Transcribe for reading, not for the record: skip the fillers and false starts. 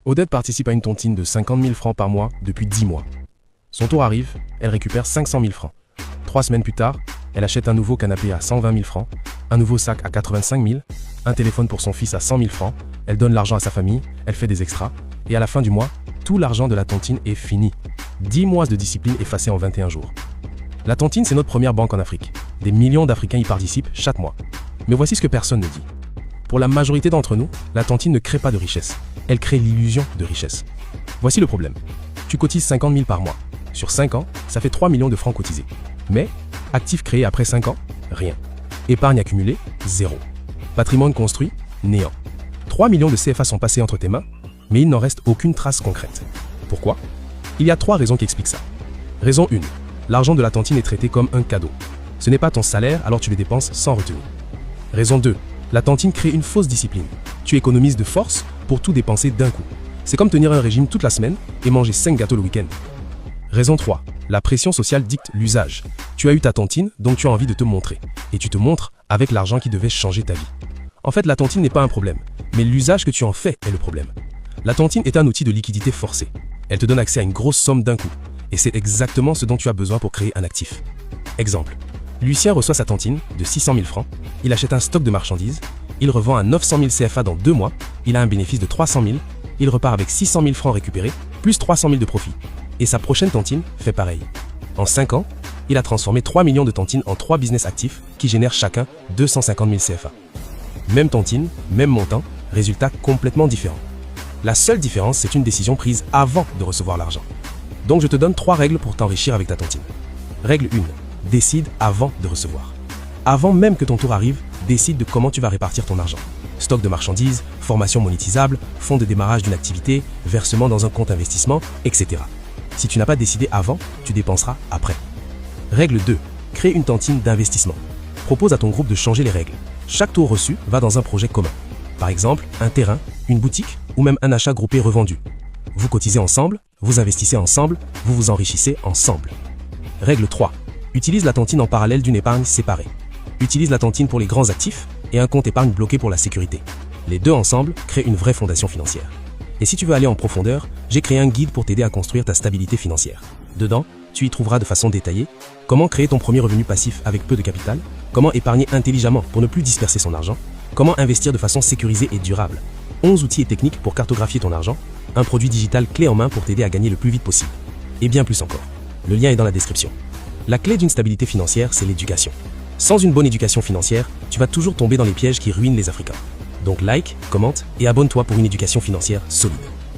Odette participe à une tontine de 50 000 francs par mois depuis 10 mois. Son tour arrive, elle récupère 500 000 francs. 3 semaines plus tard, elle achète un nouveau canapé à 120 000 francs, un nouveau sac à 85 000, un téléphone pour son fils à 100 000 francs, elle donne l'argent à sa famille, elle fait des extras, et à la fin du mois, tout l'argent de la tontine est fini. 10 mois de discipline effacés en 21 jours. La tontine, c'est notre première banque en Afrique. Des millions d'Africains y participent chaque mois. Mais voici ce que personne ne dit. Pour la majorité d'entre nous, la tontine ne crée pas de richesse. Elle crée l'illusion de richesse. Voici le problème. Tu cotises 50 000 par mois. Sur 5 ans, ça fait 3 millions de francs cotisés. Mais, actifs créés après 5 ans, rien. Épargne accumulée, zéro. Patrimoine construit, néant. 3 millions de CFA sont passés entre tes mains, mais il n'en reste aucune trace concrète. Pourquoi? Il y a 3 raisons qui expliquent ça. Raison 1. L'argent de la tontine est traité comme un cadeau. Ce n'est pas ton salaire, alors tu le dépenses sans retenue. Raison 2. La tontine crée une fausse discipline. Tu économises de force pour tout dépenser d'un coup. C'est comme tenir un régime toute la semaine et manger 5 gâteaux le week-end. Raison 3. La pression sociale dicte l'usage. Tu as eu ta tontine, donc tu as envie de te montrer. Et tu te montres avec l'argent qui devait changer ta vie. En fait, la tontine n'est pas un problème, mais l'usage que tu en fais est le problème. La tontine est un outil de liquidité forcée. Elle te donne accès à une grosse somme d'un coup. Et c'est exactement ce dont tu as besoin pour créer un actif. Exemple. Lucien reçoit sa tontine de 600 000 francs, il achète un stock de marchandises, il revend à 900 000 CFA dans 2 mois, il a un bénéfice de 300 000, il repart avec 600 000 francs récupérés, plus 300 000 de profit. Et sa prochaine tontine fait pareil. En 5 ans, il a transformé 3 millions de tontines en 3 business actifs qui génèrent chacun 250 000 CFA. Même tontine, même montant, résultat complètement différent. La seule différence, c'est une décision prise avant de recevoir l'argent. Donc je te donne 3 règles pour t'enrichir avec ta tontine. Règle 1. Décide avant de recevoir. Avant même que ton tour arrive, décide de comment tu vas répartir ton argent. Stock de marchandises, formation monétisable, fonds de démarrage d'une activité, versement dans un compte investissement, etc. Si tu n'as pas décidé avant, tu dépenseras après. Règle 2. Crée une tontine d'investissement. Propose à ton groupe de changer les règles. Chaque tour reçu va dans un projet commun. Par exemple, un terrain, une boutique ou même un achat groupé revendu. Vous cotisez ensemble, vous investissez ensemble, vous vous enrichissez ensemble. Règle 3. Utilise la tontine en parallèle d'une épargne séparée. Utilise la tontine pour les grands actifs et un compte épargne bloqué pour la sécurité. Les deux ensemble créent une vraie fondation financière. Et si tu veux aller en profondeur, j'ai créé un guide pour t'aider à construire ta stabilité financière. Dedans, tu y trouveras de façon détaillée comment créer ton premier revenu passif avec peu de capital, comment épargner intelligemment pour ne plus disperser son argent, comment investir de façon sécurisée et durable, 11 outils et techniques pour cartographier ton argent, un produit digital clé en main pour t'aider à gagner le plus vite possible. Et bien plus encore. Le lien est dans la description. La clé d'une stabilité financière, c'est l'éducation. Sans une bonne éducation financière, tu vas toujours tomber dans les pièges qui ruinent les Africains. Donc like, commente et abonne-toi pour une éducation financière solide.